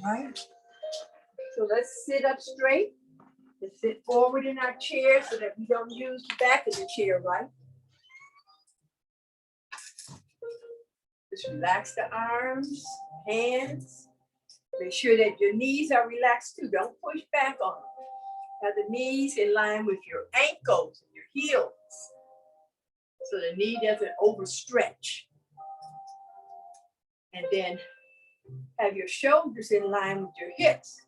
All right. So let's sit up straight. Let's sit forward in our chair so that we don't use the back of the chair, right? Just relax the arms, hands. Make sure that your knees are relaxed too. Don't push back on them. Have the knees in line with your ankles and your heels, so the knee doesn't overstretch. And then have your shoulders in line with your hips.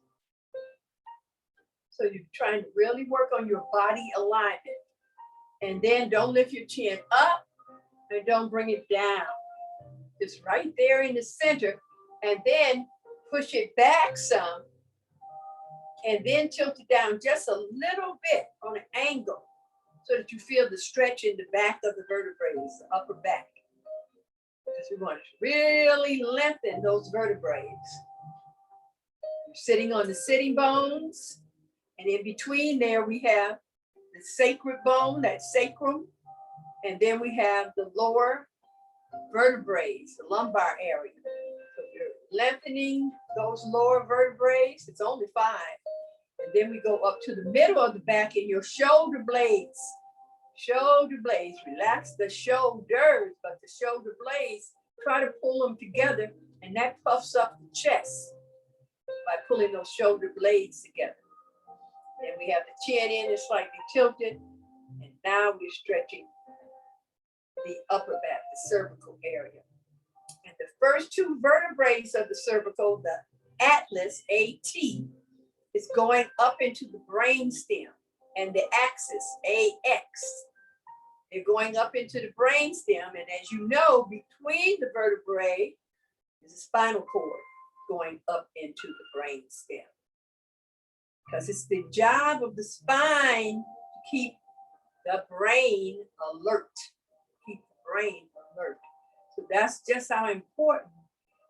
So you're trying to really work on your body alignment. And then don't lift your chin up and don't bring it down. Just right there in the center. And then push it back some. And then tilt it down just a little bit on an angle so that you feel the stretch in the back of the vertebrae, the upper back. Because we want to really lengthen those vertebrae. You're sitting on the sitting bones. And in between there, we have the sacred bone, that sacrum. And then we have the lower vertebrae, the lumbar area. So you're lengthening those lower vertebrae. It's only 5. And then we go up to the middle of the back in your shoulder blades. Shoulder blades, relax the shoulders, but the shoulder blades, try to pull them together, and that puffs up the chest by pulling those shoulder blades together. Then we have the chin in, it's slightly tilted, and now we're stretching the upper back, the cervical area. And the first 2 vertebrae of the cervical, the atlas, AT, is going up into the brain stem, and the axis, AX, they're going up into the brain stem. And as you know, between the vertebrae is a spinal cord going up into the brain stem. Because it's the job of the spine to keep the brain alert, keep the brain alert. So that's just how important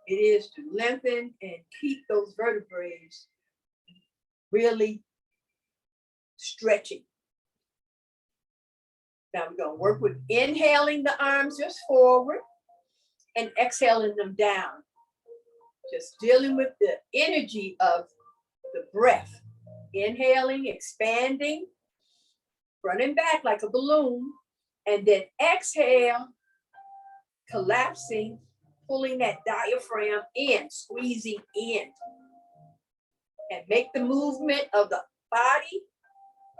it is to lengthen and keep those vertebrae really stretching. Now we're going to work with inhaling the arms just forward and exhaling them down. Just dealing with the energy of the breath. Inhaling, expanding, front and back like a balloon, and then exhale, collapsing, pulling that diaphragm in, squeezing in. And make the movement of the body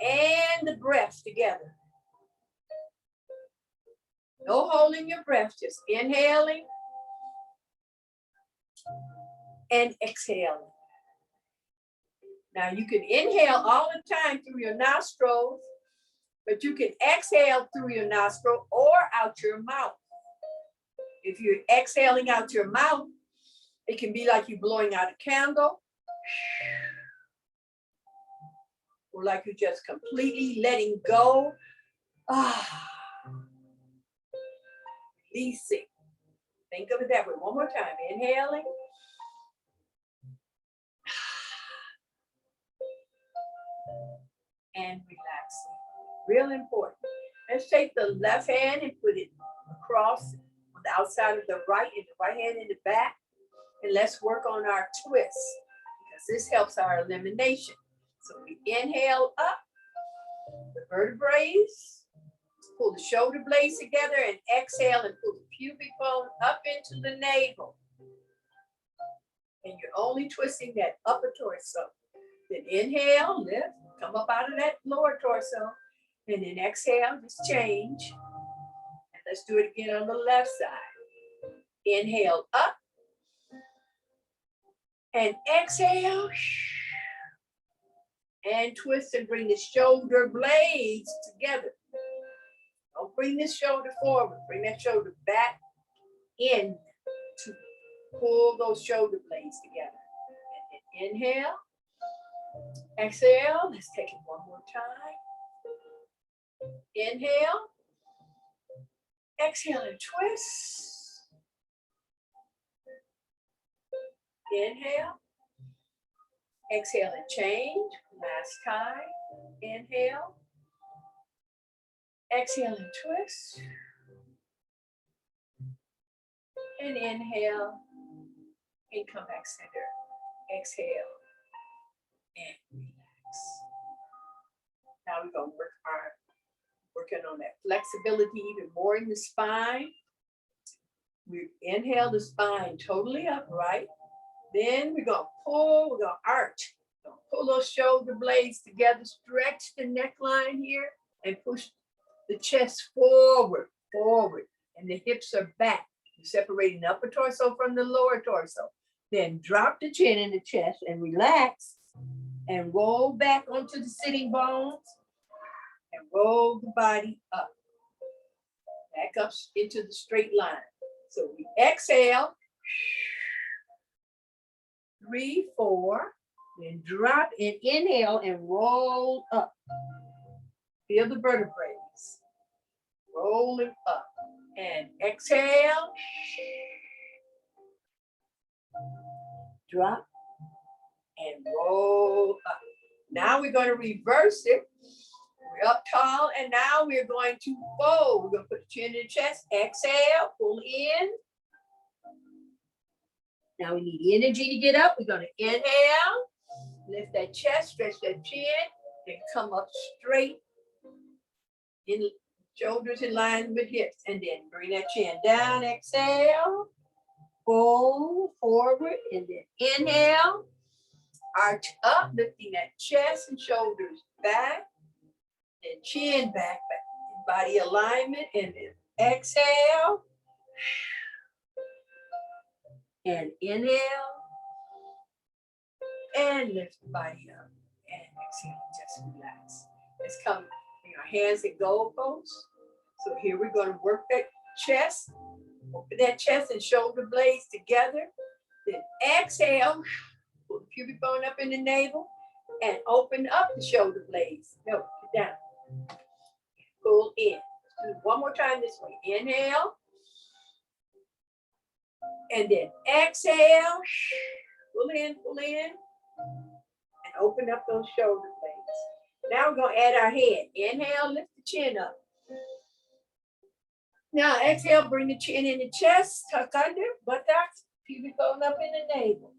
and the breath together. No holding your breath, just inhaling and exhaling. Now you can inhale all the time through your nostrils, but you can exhale through your nostril or out your mouth. If you're exhaling out your mouth, it can be like you're blowing out a candle, or like you're just completely letting go. Releasing. Think of it that way. One more time. Inhaling. And relaxing. Real important. Let's take the left hand and put it across on the outside of the right, and the right hand in the back. And let's work on our twists, because this helps our elimination. So we inhale up the vertebrae, pull the shoulder blades together, and exhale and pull the pubic bone up into the navel. And you're only twisting that upper torso. Then inhale, lift, come up out of that lower torso, and then exhale, just change. And let's do it again on the left side. Inhale up, and exhale, and twist and bring the shoulder blades together. Don't bring this shoulder forward, bring that shoulder back in to pull those shoulder blades together. And then inhale, exhale, let's take it one more time. Inhale, exhale and twist. Inhale, exhale and change. Last time. Inhale, exhale and twist. And inhale and come back center. exhale, and relax. Now we're going to working on that flexibility even more in the spine. We inhale the spine totally upright. Then we're going to pull, we're going to arch. We're going to pull those shoulder blades together, stretch the neckline here, and push the chest forward, and the hips are back. You're separating the upper torso from the lower torso. Then drop the chin in the chest and relax, and roll back onto the sitting bones, and roll the body up. Back up into the straight line. So we exhale, 3, 4, then drop and inhale and roll up. Feel the vertebrae. Roll it up. And exhale. Drop and roll up. Now we're going to reverse it. We're up tall, and now we're going to fold. We're going to put the chin in the chest. Exhale, pull in. Now we need energy to get up. We're going to inhale, lift that chest, stretch that chin, then come up straight, in shoulders in line with hips, and then bring that chin down. Exhale, fold forward, and then inhale, arch up, lifting that chest and shoulders back, and chin back, body alignment, and then exhale, and inhale, and lift the body up, and exhale, just relax. Let's come, bring our hands at goalposts. So here we're going to work that chest, open that chest and shoulder blades together, then exhale, pull the pubic bone up in the navel, and open up the shoulder blades. No, get down. Pull in. Do it one more time this way. Inhale. And then exhale. Pull in, and open up those shoulder blades. Now we're going to add our head. Inhale, lift the chin up. Now exhale, bring the chin in the chest, tuck under, buttocks, pubic bone up in the navel.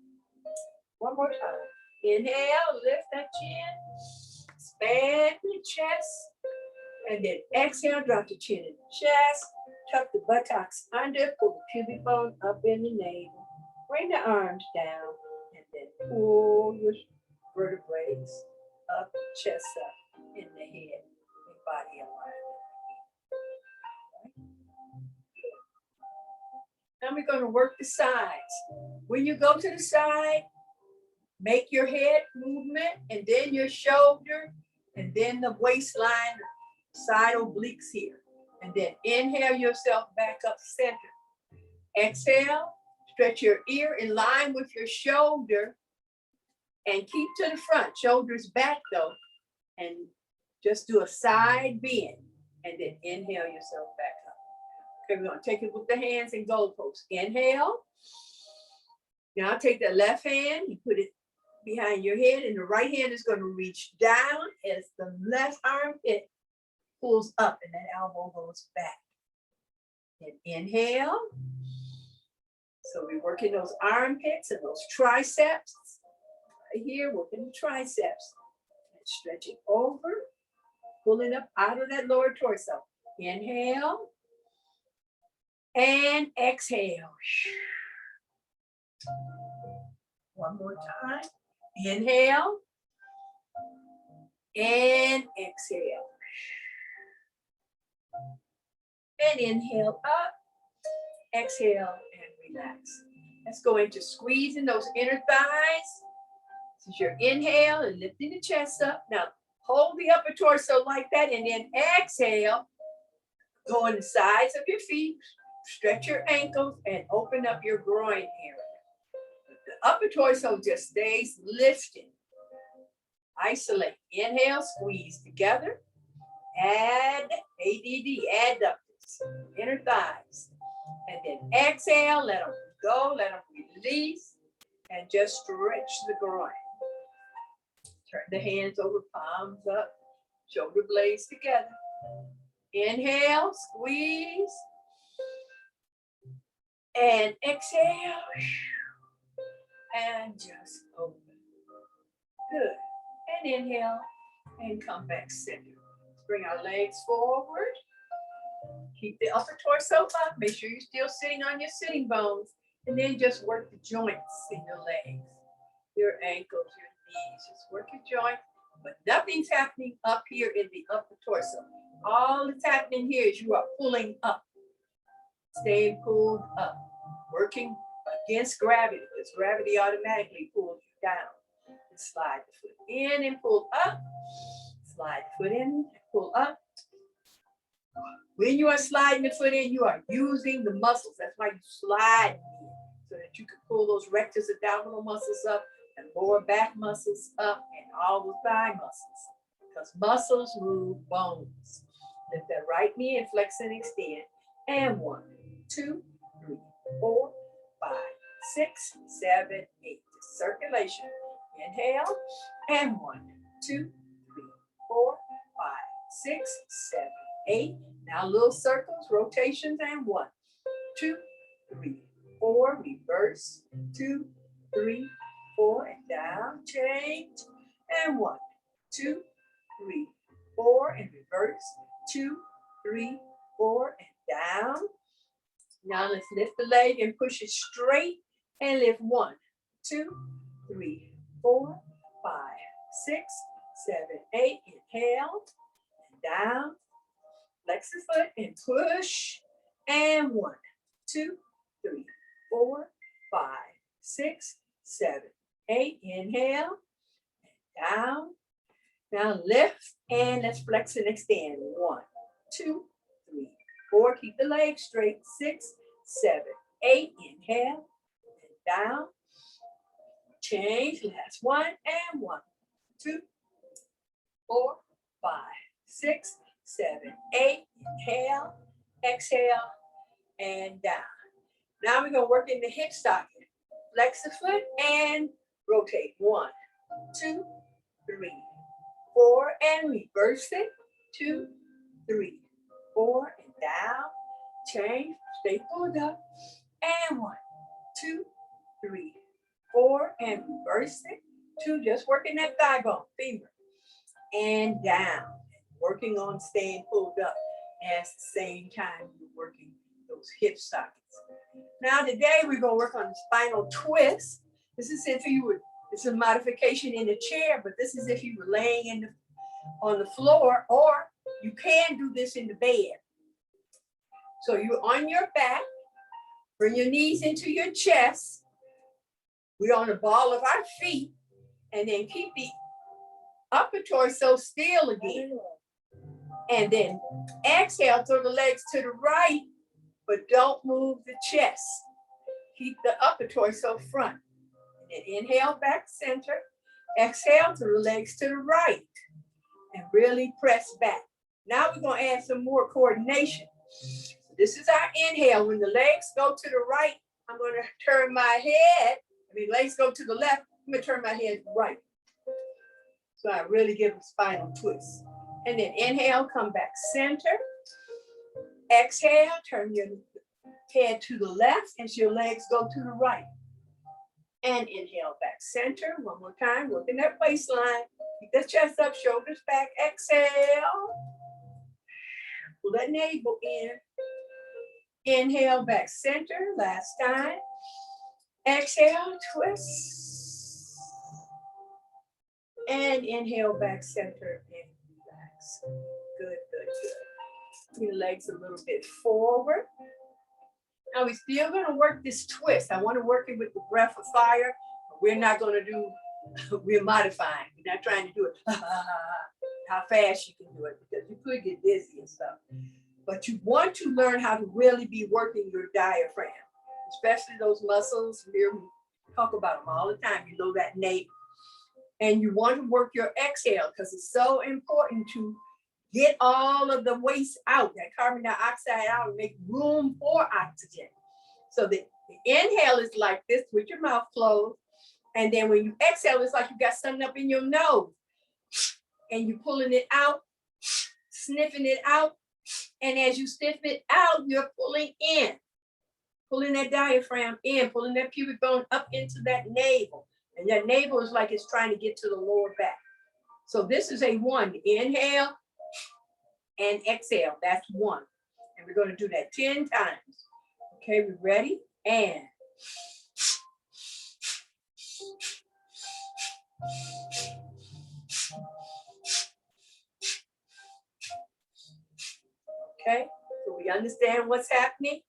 One more time. Inhale, lift that chin, expand the chest, and then exhale, drop the chin in the chest, tuck the buttocks under, pull the pubic bone up in the navel, bring the arms down, and then pull your vertebrae up, chest up, in the head, and body alignment. Now we're going to work the sides. When you go to the side, make your head movement, and then your shoulder, and then the waistline, side obliques here. And then inhale yourself back up center. Exhale, stretch your ear in line with your shoulder, and keep to the front. Shoulders back though, and just do a side bend, and then inhale yourself back up. Okay, we're going to take it with the hands and goalposts. Inhale. Now take the left hand, you put it behind your head, and the right hand is going to reach down as the left armpit pulls up and that elbow goes back. And inhale. So we're working those armpits and those triceps. Right here, working the triceps. And stretching over, pulling up out of that lower torso. Inhale. And exhale. One more time. Inhale. And exhale. And inhale up. Exhale and relax. Let's go into squeezing those inner thighs. This is your inhale and lifting the chest up. Now hold the upper torso like that, and then exhale. Go on the sides of your feet. Stretch your ankles and open up your groin area. The upper torso just stays lifted. Isolate. Inhale, squeeze together. Add, adductors, inner thighs. And then exhale, let them go, let them release, and just stretch the groin. Turn the hands over, palms up, shoulder blades together. Inhale, squeeze. And exhale. and just open. Good. And inhale and come back center. Let's bring our legs forward. Keep the upper torso up. Make sure you're still sitting on your sitting bones. And then just work the joints in your legs, your ankles, your knees. Just work your joints. But nothing's happening up here in the upper torso. All that's happening here is you are pulling up. Staying pulled up. Working against gravity, because gravity automatically pulls you down. And slide the foot in and pull up. Slide the foot in and pull up. When you are sliding the foot in, you are using the muscles. That's why you slide in, so that you can pull those rectus abdominal muscles up and lower back muscles up and all the thigh muscles. Because muscles move bones. Lift that right knee and flex and extend. And 1, 2, 3, 4, 5, 6, 7, 8. Circulation. Inhale. And 1, 2, 3, 4, 5, 6, 7, 8. Now little circles, rotations, and 1, 2, 3, 4. Reverse. 2, 3, 4, and down. Change. And 1, 2, 3, 4, and reverse. 2, 3, 4, and down. Now let's lift the leg and push it straight and lift. 1, 2, 3, 4, 5, 6, 7, 8. Inhale and down. Flex the foot and push. And 1, 2, 3, 4, 5, 6, 7, 8. Inhale and down. Now lift and let's flex and extend. 1, 2, 3, 4. Keep the legs straight. 6, 7, 8. Inhale and down. Change. Last one. And 1, 2, 4, 5, 6, 7, 8. Inhale, exhale, and down. Now we're going to work in the hip stocking. Flex the foot and rotate. 1, 2, 3, 4, and reverse it. 2, 3, 4, and down. Change. Stay pulled up. And 1, 2, 3, 4, and reverse it. 2, just working that thigh bone, femur. And down. Working on staying pulled up at the same time you're working those hip sockets. Now today we're going to work on the spinal twist. This is if you would, it's a modification in the chair, but this is if you were laying on the floor, or you can do this in the bed. So you're on your back, bring your knees into your chest. We're on the ball of our feet, and then keep the upper torso still again. And then exhale, throw the legs to the right, but don't move the chest. Keep the upper torso front. And then inhale, back center. Exhale, throw the legs to the right. And really press back. Now we're going to add some more coordination. So this is our inhale. When the legs go to the right, I'm going to turn my head. Legs go to the left, I'm going to turn my head right. So I really give a spinal twist. And then inhale, come back center. Exhale, turn your head to the left as your legs go to the right. And inhale, back center. One more time, working that waistline. Keep the chest up, shoulders back. Exhale. Pull that navel in. Inhale, back center. Last time. Exhale, twist. And inhale, back center. And relax. Good, good, good. Your legs a little bit forward. Now we're still going to work this twist. I want to work it with the breath of fire. We're not going to do, we're modifying. We're not trying to do it how fast you can do it, because you could get dizzy and stuff. But you want to learn how to really be working your diaphragm, especially those muscles. Here we talk about them all the time. You know that nape. And you want to work your exhale, because it's so important to get all of the waste out, that carbon dioxide out, and make room for oxygen. So the inhale is like this with your mouth closed. And then when you exhale, it's like you got something up in your nose. And you're pulling it out, sniffing it out. And as you sniff it out, you're pulling pulling that diaphragm in, pulling that pubic bone up into that navel. And that navel is like it's trying to get to the lower back. So this is a 1. Inhale and exhale. That's 1. And we're going to do that 10 times. Okay, we ready? And okay, so we understand what's happening.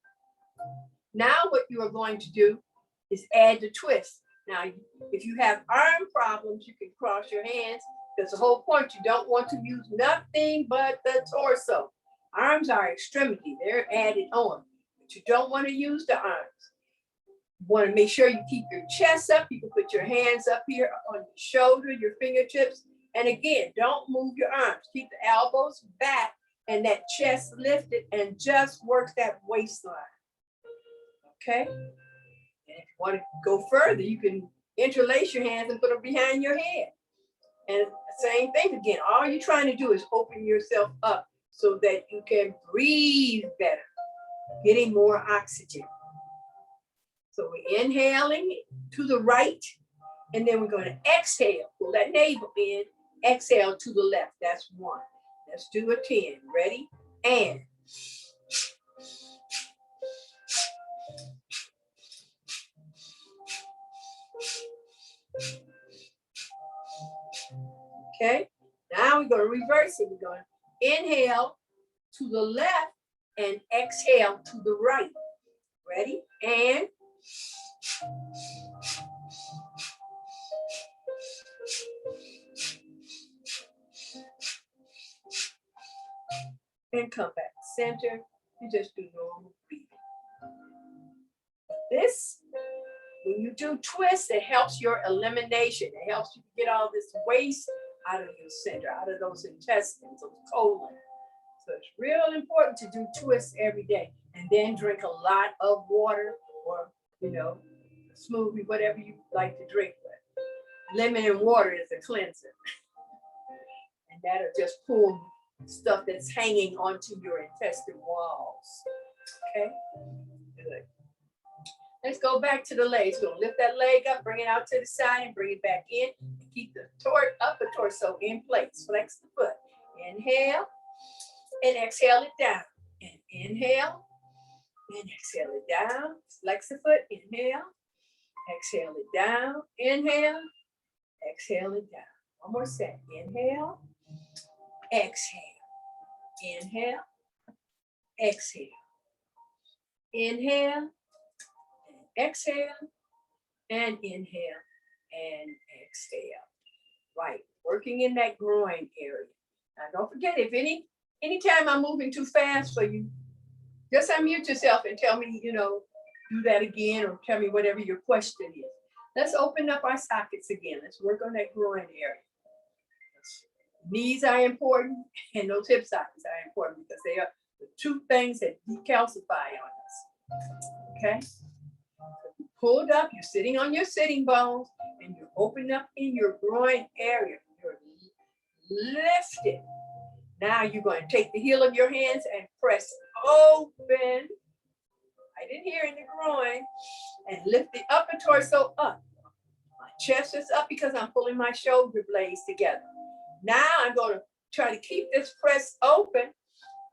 Now what you are going to do is add the twist. Now, if you have arm problems, you can cross your hands, because the whole point, you don't want to use nothing but the torso. Arms are extremity, they're added on, but you don't want to use the arms. You want to make sure you keep your chest up. You can put your hands up here on your shoulder, your fingertips. And again, don't move your arms. Keep the elbows back and that chest lifted, and just work that waistline. Okay? And if you want to go further, you can interlace your hands and put them behind your head. And same thing again. All you're trying to do is open yourself up so that you can breathe better, getting more oxygen. So we're inhaling to the right, and then we're going to exhale. Pull that navel in, exhale to the left. That's 1. Let's do a 10. Ready? And okay, now we're going to reverse it. We're going to inhale to the left and exhale to the right. Ready? And come back center. You just do normal breathing. This, when you do twists, it helps your elimination. It helps you get all this waste out of your center, out of those intestines, those colon. So it's real important to do twists every day, and then drink a lot of water, or, you know, a smoothie, whatever you like to drink. But lemon and water is a cleanser. And that'll just pull stuff that's hanging onto your intestine walls. Okay, good. Let's go back to the legs. We're gonna lift that leg up, bring it out to the side, and bring it back in. And keep the upper torso in place. Flex the foot. Inhale and exhale it down. And inhale and exhale it down. Flex the foot. Inhale, exhale it down. Inhale, exhale it down. One more set. Inhale, exhale. Inhale, exhale. Inhale, and exhale, and inhale, and exhale. Right, working in that groin area. Now don't forget, if anytime I'm moving too fast for you, just unmute yourself and tell me, you know, do that again, or tell me whatever your question is. Let's open up our sockets again. Let's work on that groin area. Knees are important, and those hip sockets are important, because they are the 2 things that decalcify on us. Okay? So pulled up, you're sitting on your sitting bones, and you're open up in your groin area. You're lifted. Now you're going to take the heel of your hands and press open, right in here in the groin, and lift the upper torso up. My chest is up because I'm pulling my shoulder blades together. Now I'm going to try to keep this press open.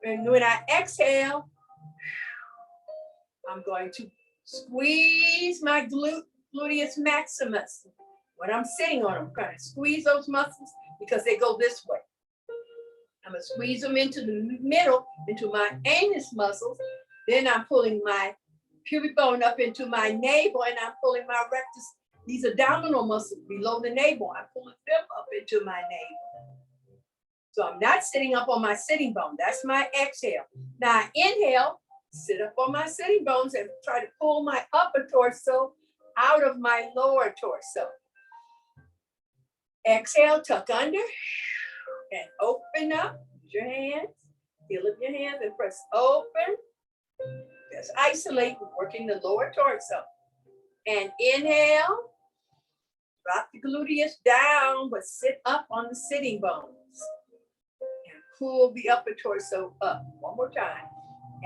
And when I exhale, I'm going to squeeze my gluteus maximus. When I'm sitting on them, I'm trying to squeeze those muscles because they go this way. I'm going to squeeze them into the middle, into my anus muscles. Then I'm pulling my pubic bone up into my navel, and I'm pulling my rectus, these abdominal muscles below the navel. I'm pulling them up into my navel. So I'm not sitting up on my sitting bone. That's my exhale. Now I inhale, sit up on my sitting bones, and try to pull my upper torso out of my lower torso. Exhale, tuck under, and open up. Use your hands, heel of your hands, and press open. Just isolate, working the lower torso. And inhale, drop the gluteus down, but sit up on the sitting bones. And pull the upper torso up. One more time.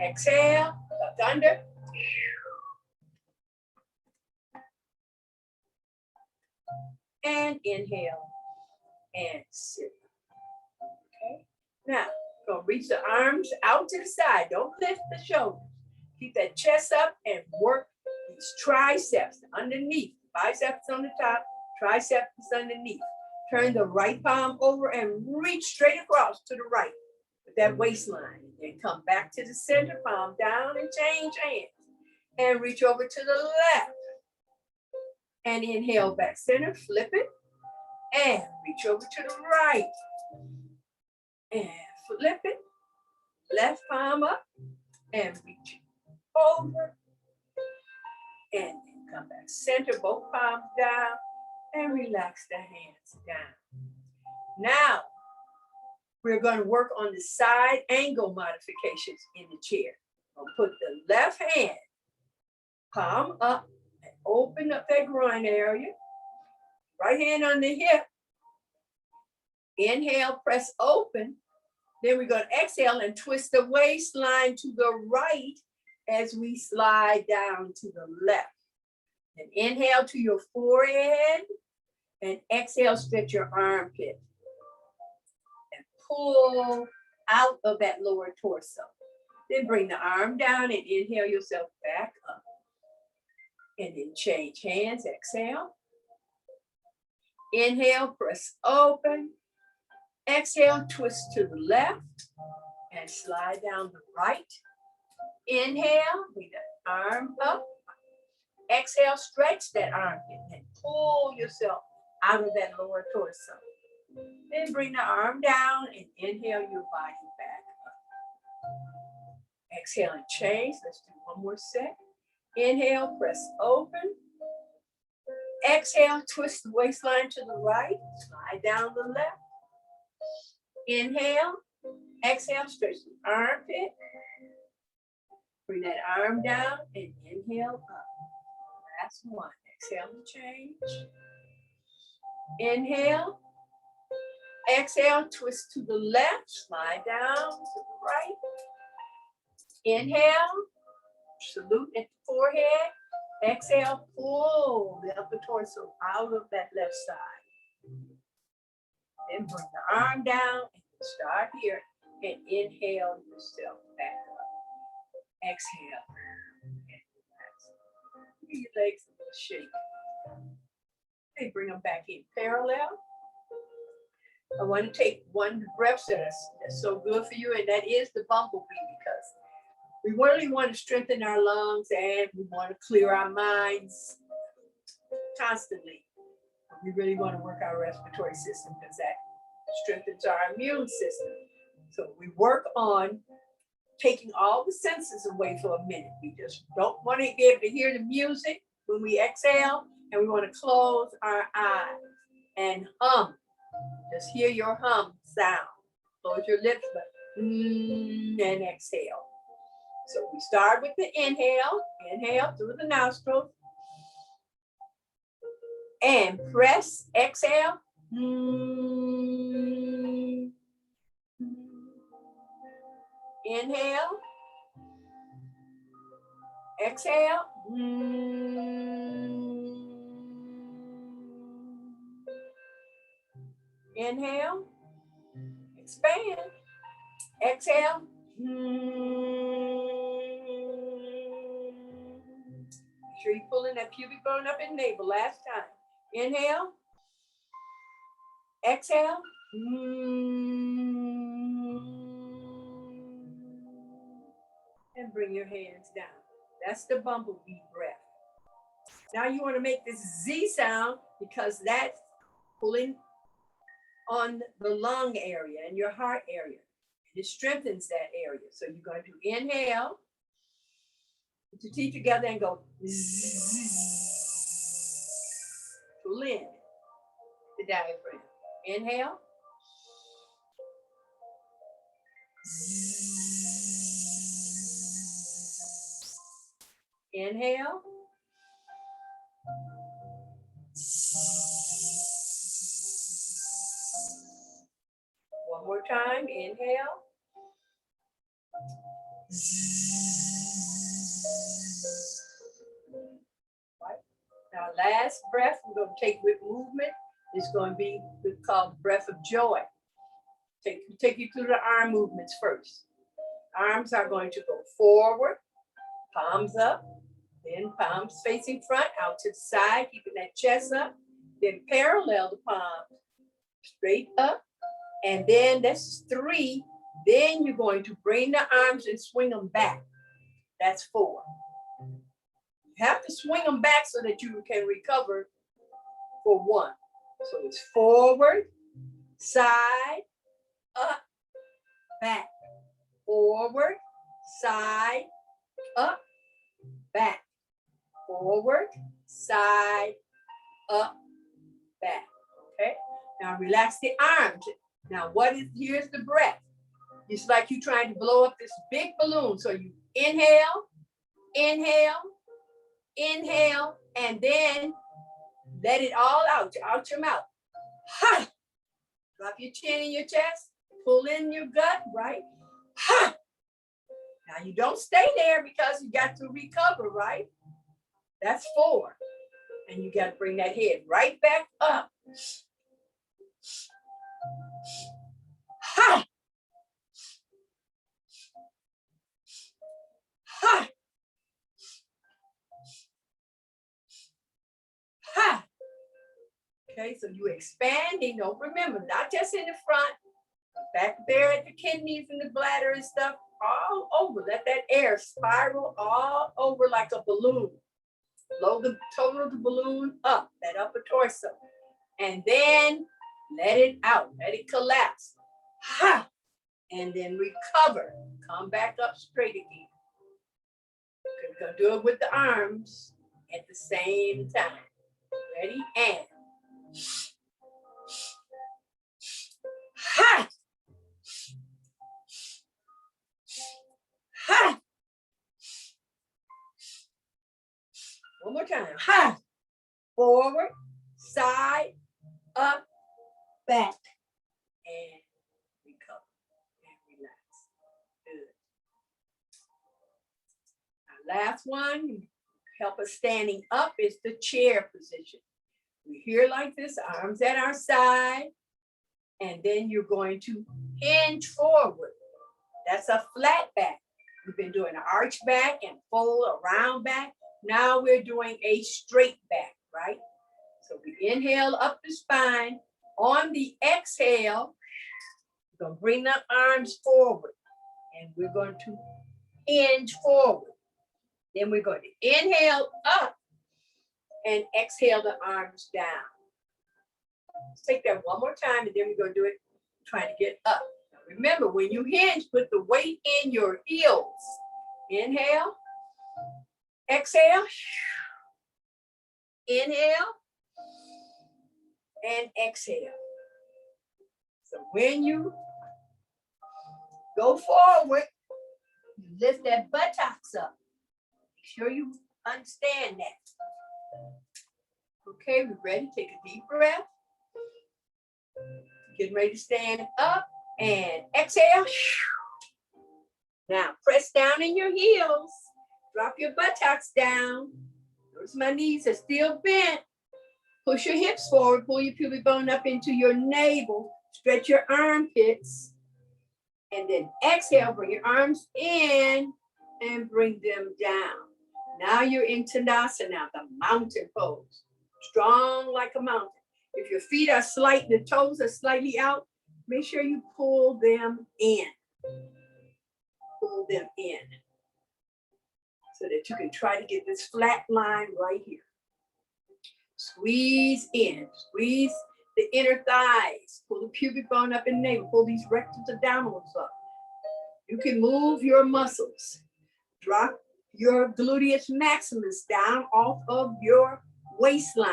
Exhale, tuck under, and inhale and sit. Okay. Now, go reach the arms out to the side. Don't lift the shoulders. Keep that chest up and work these triceps underneath. Biceps on the top, triceps underneath. Turn the right palm over and reach straight across to the right with that waistline. And then come back to the center, palm down and change hands. And reach over to the left. And inhale back center, flip it. And reach over to the right. And flip it. Left palm up and reach over. And then come back center, both palms down. And relax the hands down. Now, we're going to work on the side angle modifications in the chair. I'll put the left hand, palm up, and open up that groin area. Right hand on the hip. Inhale, press open. Then we're going to exhale and twist the waistline to the right as we slide down to the left. And inhale to your forehead. And exhale, stretch your armpit. And pull out of that lower torso. Then bring the arm down and inhale yourself back up. And then change hands, exhale. Inhale, press open. Exhale, twist to the left. And slide down the right. Inhale, bring the arm up. Exhale, stretch that armpit and pull yourself out of that lower torso. Then bring the arm down and inhale your body back up. Exhale and change. Let's do one more set. Inhale, press open. Exhale, twist the waistline to the right. Slide down the left. Inhale. Exhale, stretch the armpit. Bring that arm down and inhale up. Last one. Exhale and change. Inhale. Exhale, twist to the left, slide down to the right. Inhale, salute at the forehead. Exhale, pull the upper torso out of that left side. Then bring the arm down and start here and inhale yourself back up. Exhale. Give your legs a little shake. Okay, bring them back in parallel. I want to take one breath that's so good for you, and that is the bumblebee, because we really want to strengthen our lungs and we want to clear our minds constantly. We really want to work our respiratory system because that strengthens our immune system. So we work on taking all the senses away for a minute. We just don't want to be able to hear the music when we exhale, and we want to close our eyes and hum. Just hear your hum sound. Close your lips, but and exhale. So we start with the inhale. Inhale through the nostrils. And press, exhale. Inhale. Exhale. Inhale. Expand. Exhale. Make sure you're pulling that pubic bone up in navel. Last time. Inhale. Exhale. And bring your hands down. That's the bumblebee breath. Now you want to make this Z sound, because that's pulling on the lung area and your heart area. And it strengthens that area. So you're going to inhale, put your teeth together and go zzz. Pull in the diaphragm. Inhale. Inhale. One more time. Inhale. Right. Now, last breath, we're going to take with movement. It's going to be called breath of joy. Take you through the arm movements first. Arms are going to go forward, palms up, then palms facing front, out to the side, keeping that chest up. Then parallel the palms, straight up. And then that's 3. Then you're going to bring the arms and swing them back. That's 4. You have to swing them back so that you can recover for 1. So it's forward, side, up, back. Forward, side, up, back. Forward, side, up, back. Okay? Now relax the arms. Now here's the breath. It's like you're trying to blow up this big balloon. So you inhale, inhale, inhale, and then let it all out your mouth. Ha! Drop your chin in your chest, pull in your gut, right? Ha! Now you don't stay there because you got to recover, right? That's 4. And you got to bring that head right back up. Ha! Ha! Ha! Okay, so you're expanding. Don't remember, not just in the front, back there at the kidneys and the bladder and stuff, all over. Let that air spiral all over like a balloon. Blow the total of the balloon up, that upper torso. And then let it out. Let it collapse. Ha! And then recover. Come back up straight again. We're going to do it with the arms at the same time. Ready? And. Ha! Ha! One more time. Ha! Forward, side, up, back, and recover and relax. Good. Our last one, help us standing up, is the chair position. We're here like this, arms at our side, and then you're going to hinge forward. That's a flat back. We've been doing an arch back and fold, a round back. Now we're doing a straight back, right? So we inhale up the spine. On the exhale, we're going to bring the arms forward, and we're going to hinge forward. Then we're going to inhale up and exhale the arms down. Let's take that one more time, and then we're going to do it trying to get up. Now remember, when you hinge, put the weight in your heels. Inhale, exhale, inhale, and exhale. So when you go forward, you lift that buttocks up. Make sure you understand that. Okay, we're ready. Take a deep breath. Getting ready to stand up and exhale. Now press down in your heels. Drop your buttocks down. Notice my knees are still bent. Push your hips forward. Pull your pubic bone up into your navel. Stretch your armpits. And then exhale. Bring your arms in and bring them down. Now you're in Tadasana, the mountain pose. Strong like a mountain. If your feet are slight, the toes are slightly out, make sure you pull them in. Pull them in. So that you can try to get this flat line right here. Squeeze in. Squeeze the inner thighs. Pull the pubic bone up in the navel. Pull these rectus abdominals up. You can move your muscles. Drop your gluteus maximus down off of your waistline.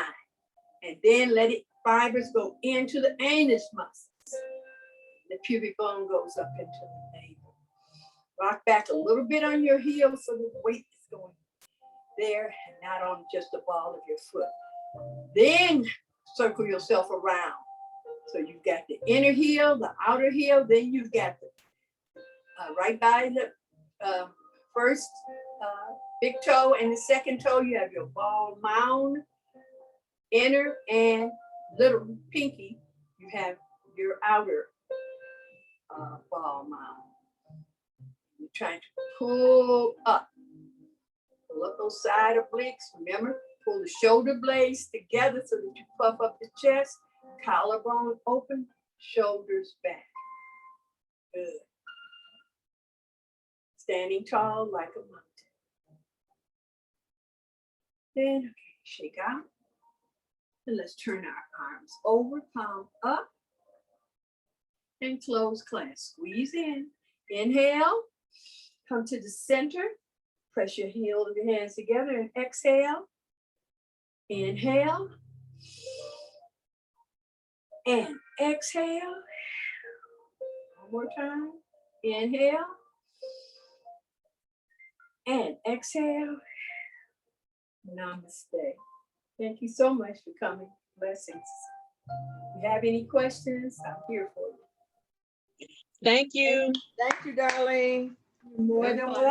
And then let it fibers go into the anus muscles. The pubic bone goes up into the navel. Rock back a little bit on your heels so the weight is going there and not on just the ball of your foot. Then circle yourself around. So you've got the inner heel, the outer heel, then you've got the right by the first big toe and the second toe, you have your ball mound, inner and little pinky, you have your outer ball mount. You're trying to pull up those side obliques. Remember, pull the shoulder blades together so that you puff up the chest, collarbone open, shoulders back. Good. Standing tall like a mountain. Then, okay, shake out. And let's turn our arms over, palm up. And close clasp. Squeeze in. Inhale. Come to the center. Press your heel of your hands together and exhale. Inhale. And exhale. One more time. Inhale. And exhale. Namaste. Thank you so much for coming. Blessings. If you have any questions, I'm here for you. Thank you. Thank you, Darlene. You're more than welcome.